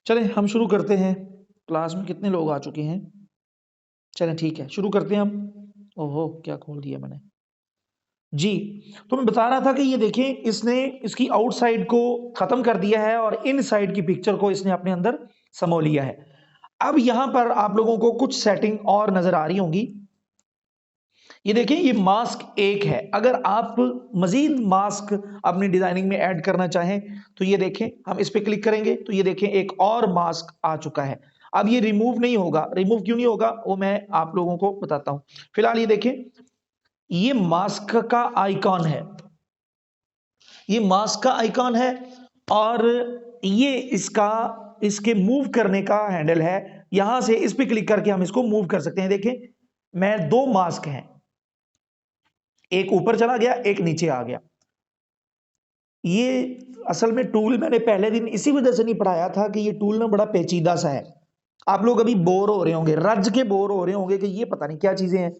चलें हम शुरू करते हैं। क्लास में कितने लोग आ चुके हैं? चलें ठीक है, शुरू करते हैं हम। ओहो, क्या खोल दिया मैंने। जी, तो मैं बता रहा था कि ये देखें, इसने इसकी आउटसाइड को खत्म कर दिया है और इनसाइड की पिक्चर को इसने अपने अंदर समो लिया है। अब यहां पर आप लोगों को कुछ सेटिंग और नजर आ रही होंगी। ये देखें, ये मास्क एक है, अगर आप मजीद मास्क अपनी डिजाइनिंग में ऐड करना चाहें तो ये देखें, हम इस पे क्लिक करेंगे तो ये देखें एक और मास्क आ चुका है। अब ये रिमूव नहीं होगा, रिमूव क्यों नहीं होगा वो मैं आप लोगों को बताता हूं। फिलहाल ये देखें, ये मास्क का आइकॉन है, ये मास्क का आइकॉन है और ये इसके मूव करने का हैंडल है। यहां से इस पे क्लिक करके हम इसको मूव कर सकते हैं। देखें, मैं दो मास्क हैं, एक ऊपर चला गया, एक नीचे आ गया। ये असल में टूल मैंने पहले दिन इसी वजह से नहीं पढ़ाया था कि ये टूल ना बड़ा पेचीदा सा है। आप लोग अभी बोर हो रहे होंगे, रज के बोर हो रहे होंगे कि ये पता नहीं क्या चीजें हैं।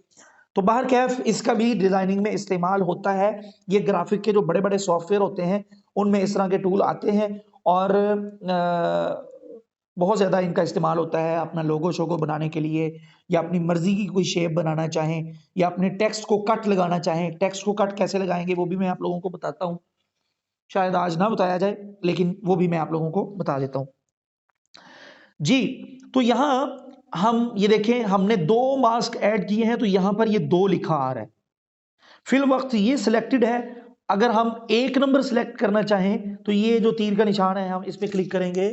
तो बाहर कैफ इसका भी डिजाइनिंग में इस्तेमाल होता है। ये ग्राफिक के जो बड़े बड़े सॉफ्टवेयर होते हैं उनमें इस तरह के टूल आते हैं और बहुत ज़्यादा इनका इस्तेमाल होता है अपना लोगो शोगो बनाने के लिए, या अपनी मर्जी की कोई शेप बनाना चाहें, या अपने टेक्स्ट को कट लगाना चाहें। टेक्स्ट को कट कैसे लगाएंगे वो भी मैं आप लोगों को बताता हूँ, शायद आज ना बताया जाए लेकिन वो भी मैं आप लोगों को बता देता हूँ। जी, तो यहां हम ये देखें, हमने दो मास्क ऐड किए हैं तो यहां पर ये दो लिखा आ रहा है। फिल वक्त ये सिलेक्टेड है। अगर हम एक नंबर सिलेक्ट करना चाहें तो ये जो तीर का निशान है हम इस पे क्लिक करेंगे।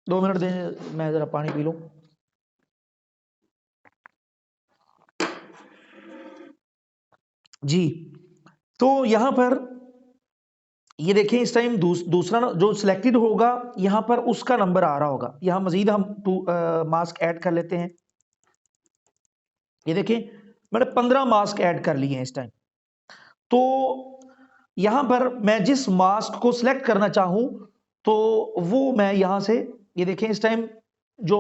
2 मिनट दें, मैं जरा पानी पी लूं। जी, तो यहां पर ये देखें इस टाइम दूसरा जो सिलेक्टेड होगा यहां पर उसका नंबर आ रहा होगा। यहां मजीद हम मास्क ऐड कर लेते हैं। ये देखें मैंने 15 मास्क ऐड कर लिए हैं इस टाइम। तो यहां पर मैं जिस मास्क को सिलेक्ट करना चाहूं तो वो मैं यहां से, ये देखें इस टाइम जो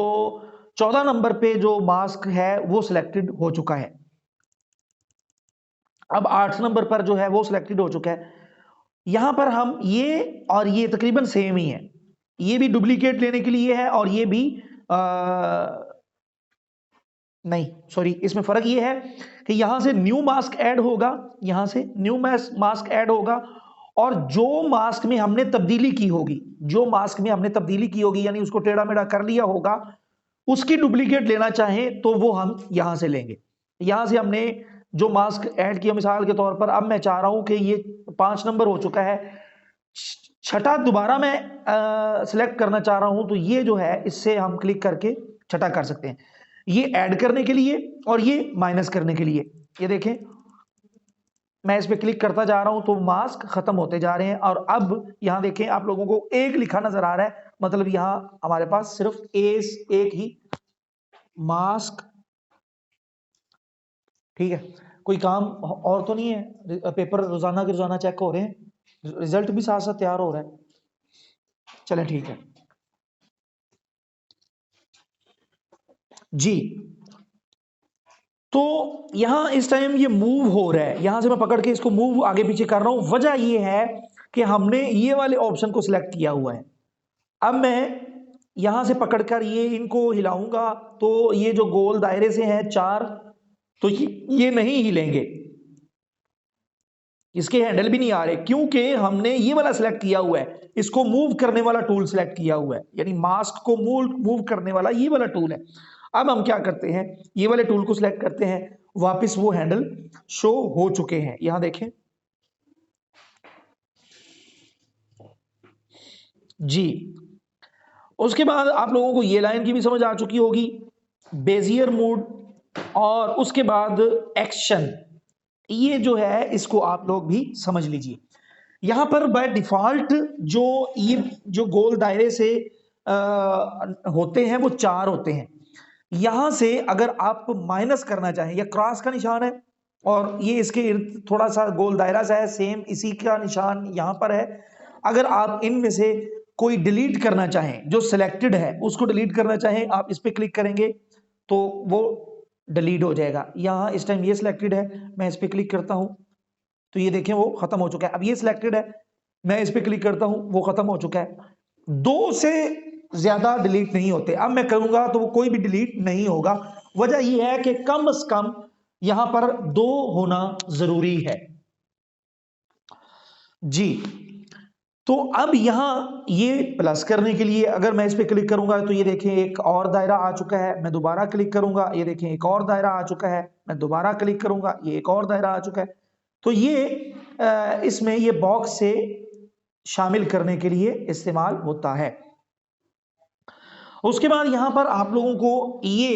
14 नंबर पे जो मास्क है वो सिलेक्टेड हो चुका है। अब 8 नंबर पर जो है वो सिलेक्टेड हो चुका है। यहां पर हम ये और ये तकरीबन सेम ही है। ये भी डुप्लीकेट लेने के लिए है और ये भी नहीं सॉरी, इसमें फर्क ये है कि यहां से न्यू मास्क ऐड होगा, यहां से न्यू मास्क ऐड होगा और जो मास्क में हमने तब्दीली की होगी, जो मास्क में हमने तब्दीली की होगी यानी उसको टेढ़ा मेढ़ा कर लिया होगा, उसकी डुप्लीकेट लेना चाहें तो वो हम यहां से लेंगे। यहां से हमने जो मास्क ऐड किया मिसाल के तौर पर, अब मैं चाह रहा हूं कि ये 5 नंबर हो चुका है, छठा दोबारा मैं सिलेक्ट करना चाह रहा हूं तो ये जो है इससे हम क्लिक करके छठा कर सकते हैं। ये ऐड करने के लिए और ये माइनस करने के लिए। ये देखें मैं इस पे क्लिक करता जा रहा हूं तो मास्क खत्म होते जा रहे हैं और अब यहां देखें आप लोगों को एक लिखा नजर आ रहा है, मतलब यहां हमारे पास सिर्फ एक ही मास्क, ठीक है। कोई काम और तो नहीं है, पेपर रोजाना के रोजाना चेक हो रहे हैं, रिजल्ट भी साथ साथ तैयार हो रहा है। चलें ठीक है जी। तो यहां इस टाइम ये मूव हो रहा है, यहां से मैं पकड़ के इसको मूव आगे पीछे कर रहा हूं। वजह ये है कि हमने ये वाले ऑप्शन को सिलेक्ट किया हुआ है। अब मैं यहां से पकड़कर ये इनको हिलाऊंगा तो ये जो गोल दायरे से हैं 4, तो ये नहीं हिलेंगे, इसके हैंडल भी नहीं आ रहे क्योंकि हमने ये वाला सिलेक्ट किया हुआ है, इसको मूव करने वाला टूल सिलेक्ट किया हुआ है, यानी मास्क को मूव करने वाला ये वाला टूल है। अब हम क्या करते हैं, ये वाले टूल को सिलेक्ट करते हैं, वापस वो हैंडल शो हो चुके हैं, यहां देखें जी। उसके बाद आप लोगों को ये लाइन की भी समझ आ चुकी होगी, बेजियर मूड और उसके बाद एक्शन, ये जो है इसको आप लोग भी समझ लीजिए। यहां पर बाय डिफॉल्ट जो ये जो गोल दायरे से होते हैं वो 4 होते हैं। यहां से अगर आप माइनस करना चाहें, या क्रॉस का निशान है और ये इसके इर्द थोड़ा सा गोल दायरा सा है, सेम इसी का निशान यहां पर है। अगर आप इनमें से कोई डिलीट करना चाहें, जो सिलेक्टेड है उसको डिलीट करना चाहें, आप इस पे क्लिक करेंगे तो वो डिलीट हो जाएगा। यहां इस टाइम ये सिलेक्टेड है, मैं इस पे क्लिक करता हूं तो ये देखें वो खत्म हो चुका है। अब ये सिलेक्टेड है, मैं इस पे क्लिक करता हूं, वो खत्म हो चुका है। 2 से ज्यादा डिलीट नहीं होते। अब मैं करूंगा तो वो कोई भी डिलीट नहीं होगा। वजह यह है कि कम से कम यहां पर 2 होना जरूरी है जी। तो अब यहां ये प्लस करने के लिए अगर मैं इस पे क्लिक करूंगा तो ये देखें एक और दायरा आ चुका है, मैं दोबारा क्लिक करूंगा, ये देखें एक और दायरा आ चुका है, मैं दोबारा क्लिक करूंगा, ये एक और दायरा आ चुका है। तो ये इसमें ये बॉक्स से शामिल करने के लिए इस्तेमाल होता है। उसके बाद यहां पर आप लोगों को ये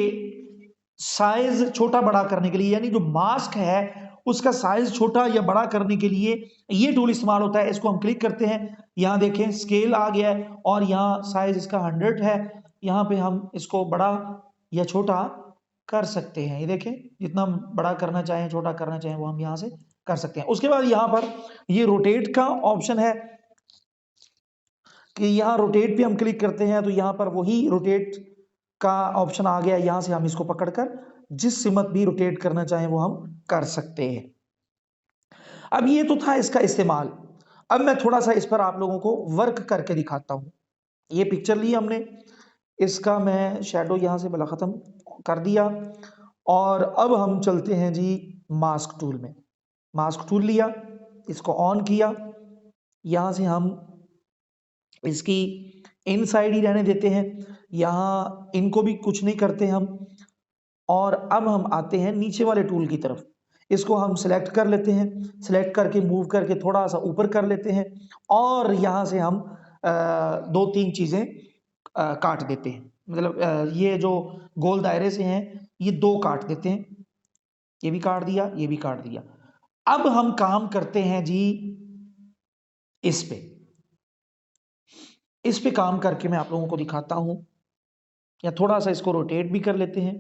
साइज छोटा बड़ा करने के लिए, यानी जो मास्क है उसका साइज छोटा या बड़ा करने के लिए ये टूल इस्तेमाल होता है। इसको हम क्लिक करते हैं, यहां देखें स्केल आ गया है और यहां साइज इसका 100 है। यहां पे हम इसको बड़ा या छोटा कर सकते हैं, ये देखें जितना बड़ा करना चाहें छोटा करना चाहें वो हम यहां से कर सकते हैं। उसके बाद यहां पर ये रोटेट का ऑप्शन है कि यहाँ रोटेट पे हम क्लिक करते हैं तो यहाँ पर वही रोटेट का ऑप्शन आ गया, यहां से हम इसको पकड़कर जिस सिमत भी रोटेट करना चाहें वो हम कर सकते हैं। अब ये तो था इसका इस्तेमाल। अब मैं थोड़ा सा इस पर आप लोगों को वर्क करके दिखाता हूं। ये पिक्चर ली हमने, इसका मैं शेडो यहां से भला खत्म कर दिया और अब हम चलते हैं जी मास्क टूल में। मास्क टूल लिया, इसको ऑन किया, यहां से हम इसकी इनसाइड ही रहने देते हैं, यहां इनको भी कुछ नहीं करते हम। और अब हम आते हैं नीचे वाले टूल की तरफ, इसको हम सिलेक्ट कर लेते हैं, सिलेक्ट करके मूव करके थोड़ा सा ऊपर कर लेते हैं और यहां से हम 2-3 चीजें काट देते हैं। मतलब ये जो गोल दायरे से हैं ये 2 काट देते हैं, ये भी काट दिया, ये भी काट दिया। अब हम काम करते हैं जी इस पे काम करके मैं आप लोगों को दिखाता हूं, या थोड़ा सा इसको रोटेट भी कर लेते हैं।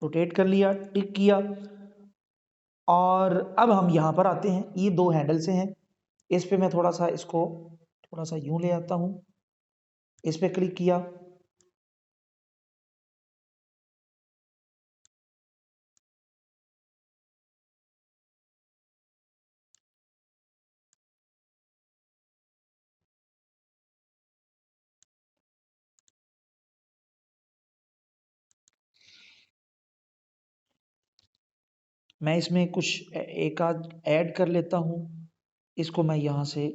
रोटेट कर लिया, टिक किया, और अब हम यहां पर आते हैं। ये दो हैंडल से हैं, इस पे मैं थोड़ा सा इसको थोड़ा सा यूं ले आता हूं, इस पे क्लिक किया, मैं इसमें कुछ एक आध ऐड कर लेता हूं, इसको मैं यहां से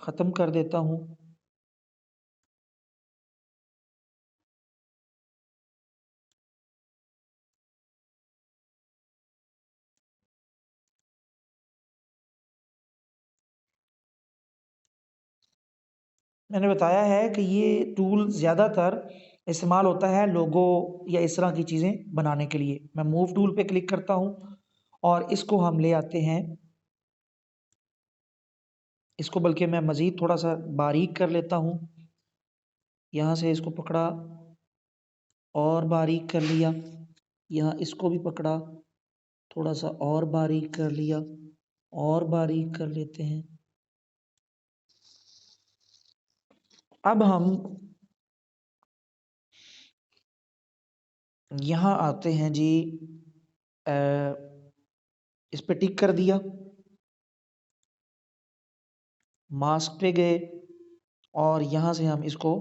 खत्म कर देता हूं। मैंने बताया है कि ये टूल ज़्यादातर इस्तेमाल होता है लोगो या इस तरह की चीज़ें बनाने के लिए। मैं मूव टूल पे क्लिक करता हूँ और इसको हम ले आते हैं, इसको बल्कि मैं मज़ीद थोड़ा सा बारीक कर लेता हूँ। यहाँ से इसको पकड़ा और बारीक कर लिया, यहाँ इसको भी पकड़ा, थोड़ा सा और बारीक कर लिया, और बारीक कर लेते हैं। अब हम यहाँ आते हैं जी, इस पे टिक कर दिया, मास्क पे गए, और यहाँ से हम इसको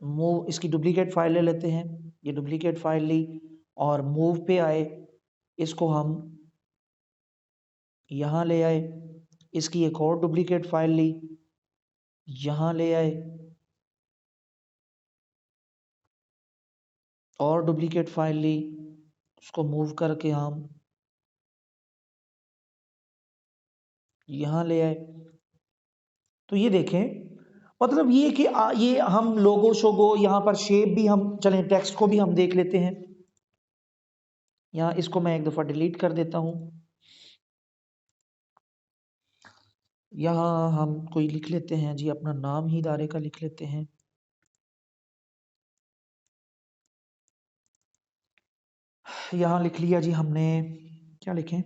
मूव, इसकी डुप्लीकेट फाइल ले लेते हैं। ये डुप्लीकेट फाइल ली और मूव पे आए, इसको हम यहाँ ले आए, इसकी एक और डुप्लीकेट फाइल ली, यहाँ ले आए, और डुप्लीकेट फाइल ली, उसको मूव करके हम यहाँ ले आए। तो ये देखें, मतलब ये कि ये हम लोगो शोगो यहाँ पर शेप भी हम, चलें टेक्स्ट को भी हम देख लेते हैं। यहाँ इसको मैं एक दफ़ा डिलीट कर देता हूँ। यहाँ हम कोई लिख लेते हैं जी, अपना नाम ही इदारे का लिख लेते हैं। यहाँ लिख लिया जी हमने, क्या लिखें,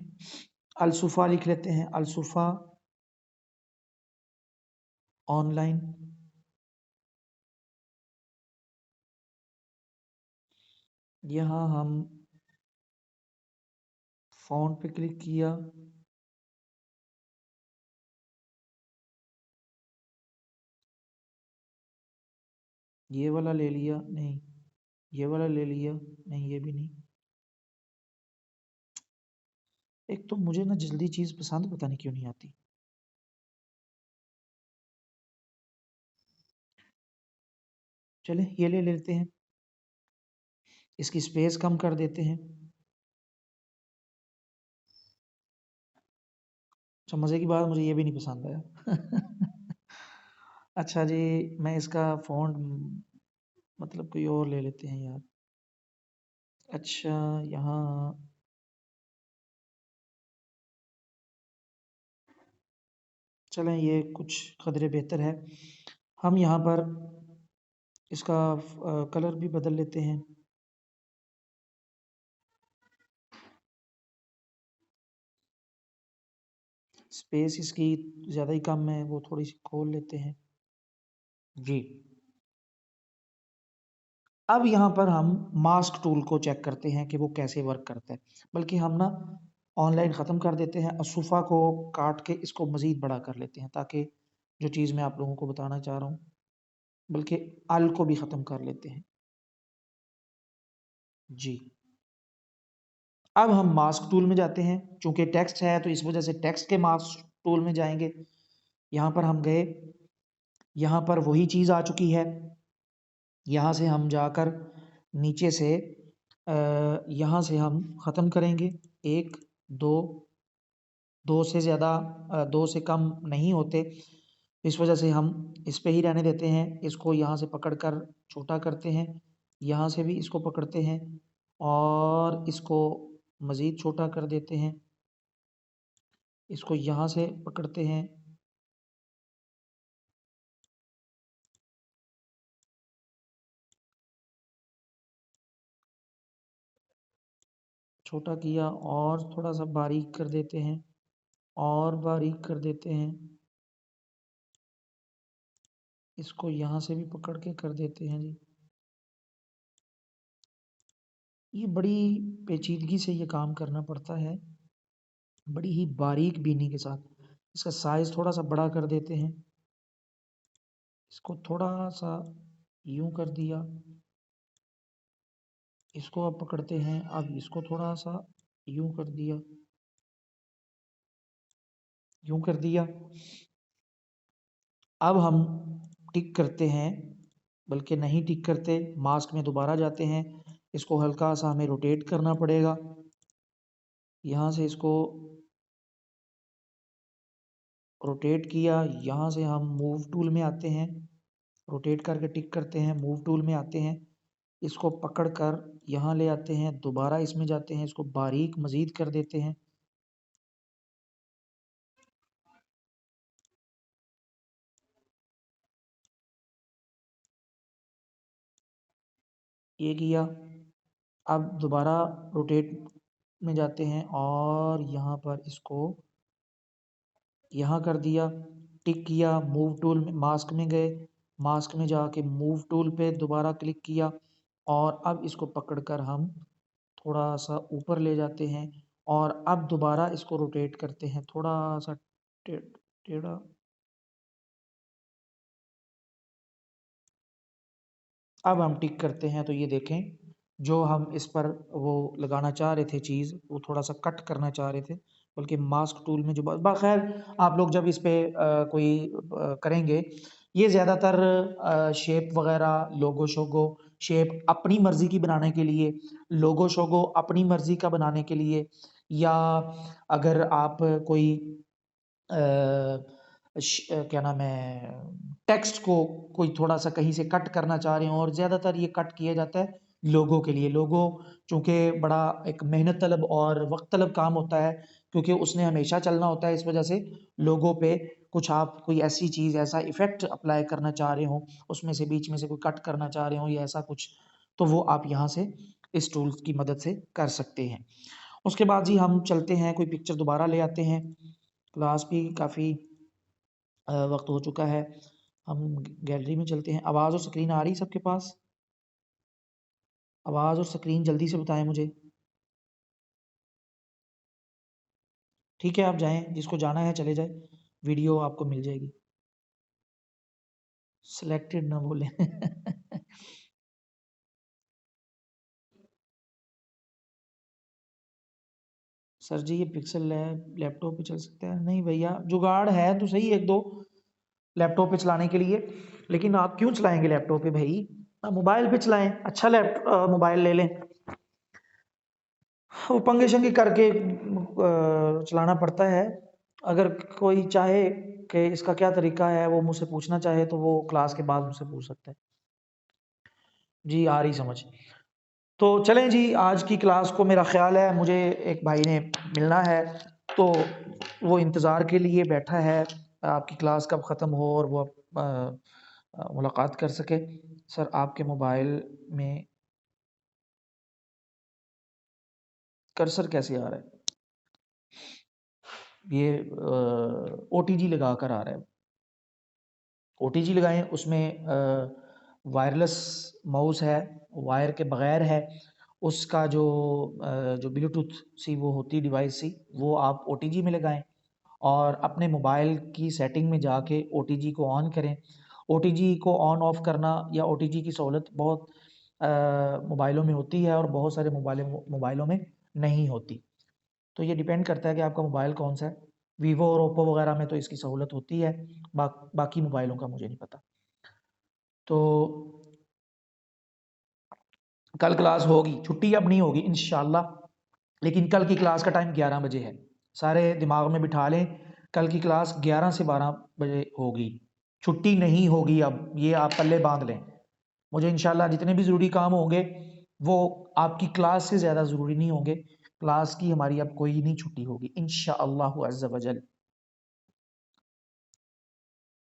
अलसुफा लिख लेते हैं, अलसुफा ऑनलाइन। यहाँ हम फ़ॉन्ट पे क्लिक किया, ये वाला ले लिया, नहीं ये वाला ले लिया, नहीं ये भी नहीं। एक तो मुझे ना जल्दी चीज़ पसंद पता नहीं क्यों नहीं आती। चले ये ले लेते हैं, इसकी स्पेस कम कर देते हैं। अच्छा, मज़े की बात, मुझे ये भी नहीं पसंद आया। अच्छा जी, मैं इसका फ़ॉन्ट मतलब कोई और ले लेते हैं यार। अच्छा, यहाँ चलें, ये कुछ कदरे बेहतर है। हम यहाँ पर इसका कलर भी बदल लेते हैं। स्पेस इसकी ज़्यादा ही कम है, वो थोड़ी सी खोल लेते हैं जी। अब यहाँ पर हम मास्क टूल को चेक करते हैं कि वो कैसे वर्क करता है। बल्कि हम ना ऑनलाइन ख़त्म कर देते हैं, असुफ़ा को काट के इसको मज़ीद बड़ा कर लेते हैं, ताकि जो चीज़ मैं आप लोगों को बताना चाह रहा हूँ, बल्कि अल को भी ख़त्म कर लेते हैं जी। अब हम मास्क टूल में जाते हैं, चूंकि टेक्स्ट है तो इस वजह से टेक्स्ट के मास्क टूल में जाएंगे। यहाँ पर हम गए, यहाँ पर वही चीज़ आ चुकी है। यहाँ से हम जाकर नीचे से यहाँ से हम ख़त्म करेंगे, 1 2, 2 से ज़्यादा 2 से कम नहीं होते, इस वजह से हम इस पे ही रहने देते हैं। इसको यहाँ से पकड़कर छोटा करते हैं, यहाँ से भी इसको पकड़ते हैं और इसको मज़ीद छोटा कर देते हैं। इसको यहाँ से पकड़ते हैं, छोटा किया और थोड़ा सा बारीक कर देते हैं, और बारीक कर देते हैं, इसको यहाँ से भी पकड़ के कर देते हैं जी। ये बड़ी पेचीदगी से ये काम करना पड़ता है, बड़ी ही बारीक बीनी के साथ। इसका साइज थोड़ा सा बड़ा कर देते हैं, इसको थोड़ा सा यूं कर दिया, इसको अब पकड़ते हैं, अब इसको थोड़ा सा यूं कर दिया, यूं कर दिया। अब हम टिक करते हैं, बल्कि नहीं टिक करते, मास्क में दोबारा जाते हैं, इसको हल्का सा हमें रोटेट करना पड़ेगा। यहाँ से इसको रोटेट किया, यहाँ से हम मूव टूल में आते हैं, रोटेट करके टिक करते हैं, मूव टूल में आते हैं, इसको पकड़ कर यहाँ ले आते हैं, दोबारा इसमें जाते हैं, इसको बारीक मज़ीद कर देते हैं। ये किया, अब दोबारा रोटेट में जाते हैं और यहाँ पर इसको यहाँ कर दिया, टिक किया, मूव टूल में मास्क में गए, मास्क में जाके मूव टूल पे दोबारा क्लिक किया और अब इसको पकड़कर हम थोड़ा सा ऊपर ले जाते हैं और अब दोबारा इसको रोटेट करते हैं, थोड़ा सा टेढ़ा। अब हम टिक करते हैं तो ये देखें, जो हम इस पर वो लगाना चाह रहे थे चीज़, वो थोड़ा सा कट करना चाह रहे थे, बल्कि मास्क टूल में जो खैर आप लोग जब इस पे कोई करेंगे, ये ज़्यादातर शेप वगैरह, लोगो शोगो शेप अपनी मर्ज़ी की बनाने के लिए, लोगो शोगो अपनी मर्ज़ी का बनाने के लिए, या अगर आप कोई क्या नाम है, टेक्स्ट को कोई थोड़ा सा कहीं से कट करना चाह रहे हो, और ज़्यादातर ये कट किया जाता है लोगों के लिए। लोगो चूँकि बड़ा एक मेहनत तलब और वक्त तलब काम होता है, क्योंकि उसने हमेशा चलना होता है, इस वजह से लोगों पे कुछ आप कोई ऐसी चीज़, ऐसा इफ़ेक्ट अप्लाई करना चाह रहे हो, उसमें से बीच में से कोई कट करना चाह रहे हो या ऐसा कुछ, तो वो आप यहाँ से इस टूल्स की मदद से कर सकते हैं। उसके बाद जी हम चलते हैं, कोई पिक्चर दोबारा ले आते हैं, क्लास भी काफ़ी वक्त हो चुका है, हम गैलरी में चलते हैं। आवाज़ और स्क्रीन आ रही सबके पास? आवाज़ और स्क्रीन जल्दी से बताएं मुझे। ठीक है, आप जाएं, जिसको जाना है चले जाए, वीडियो आपको मिल जाएगी। सिलेक्टेड ना बोलें। सर जी ये पिक्सल लैपटॉप पे चल सकता है? नहीं भैया, जुगाड़ है तो सही एक दो लैपटॉप पे चलाने के लिए, लेकिन आप क्यों चलाएंगे लैपटॉप पे भाई, आप मोबाइल पे चलाएं, अच्छा मोबाइल ले लें। वो पंगे शंगे करके चलाना पड़ता है। अगर कोई चाहे कि इसका क्या तरीका है, वो मुझसे पूछना चाहे तो वो क्लास के बाद मुझसे पूछ सकता है। जी आ रही समझ। तो चलें जी, आज की क्लास को मेरा ख़्याल है मुझे एक भाई ने मिलना है, तो वो इंतज़ार के लिए बैठा है आपकी क्लास कब ख़त्म हो और वो मुलाकात कर सके। सर आपके मोबाइल में कर्सर कैसे आ रहा है? ये OTG लगा कर आ रहा है। OTG लगाएं, उसमें वायरलेस माउस है, वायर के बगैर है, उसका जो ब्लूटूथ सी वो होती डिवाइस सी, वो आप OTG में लगाएं और अपने मोबाइल की सेटिंग में जाके OTG को ऑन करें। OTG को ऑन ऑफ करना या OTG की सहूलत बहुत मोबाइलों में होती है और बहुत सारे मोबाइलों में नहीं होती। तो ये डिपेंड करता है कि आपका मोबाइल कौन सा है। वीवो और ओप्पो वगैरह में तो इसकी सहूलत होती है, बाकी मोबाइलों का मुझे नहीं पता। तो कल क्लास होगी, छुट्टी अब नहीं होगी इंशाल्लाह, लेकिन कल की क्लास का टाइम 11 बजे है। सारे दिमाग में बिठा लें, कल की क्लास 11 से 12 बजे होगी, छुट्टी नहीं होगी अब, ये आप पल्ले बांध लें। मुझे इंशाल्लाह जितने भी ज़रूरी काम होंगे वो आपकी क्लास से ज़्यादा ज़रूरी नहीं होंगे, क्लास की हमारी अब कोई नहीं छुट्टी होगी इंशाअल्लाहु अज़्ज़ा वजल।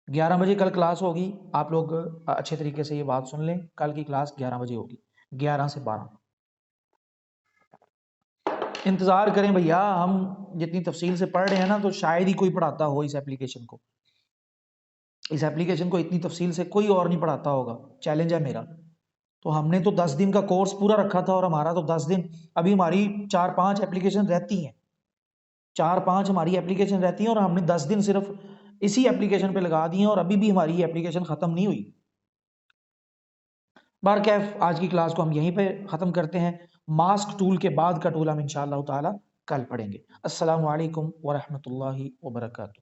11 बजे कल क्लास होगी। आप लोग अच्छे तरीके से ये बात सुन लें, कल की क्लास 11 बजे होगी, 11 से 12। इंतज़ार करें भैया, हम जितनी तफसील से पढ़ रहे हैं ना, तो शायद ही कोई पढ़ाता हो इस एप्लीकेशन को। इस एप्लीकेशन को इतनी तफसील से कोई और नहीं पढ़ाता होगा, चैलेंज है मेरा। तो हमने तो 10 दिन का कोर्स पूरा रखा था, और हमारा तो 10 दिन, अभी हमारी 4-5 एप्लीकेशन रहती हैं, 4-5 हमारी एप्लीकेशन रहती हैं, और हमने 10 दिन सिर्फ इसी एप्लीकेशन पे लगा दिए, और अभी भी हमारी ये एप्लीकेशन ख़त्म नहीं हुई। बारकैफ आज की क्लास को हम यहीं पे ख़त्म करते हैं। मास्क टूल के बाद का टूल हम इंशाअल्लाह ताला कल पढ़ेंगे। अस्सलामु अलैकुम व रहमतुल्लाहि व बरकातुहू।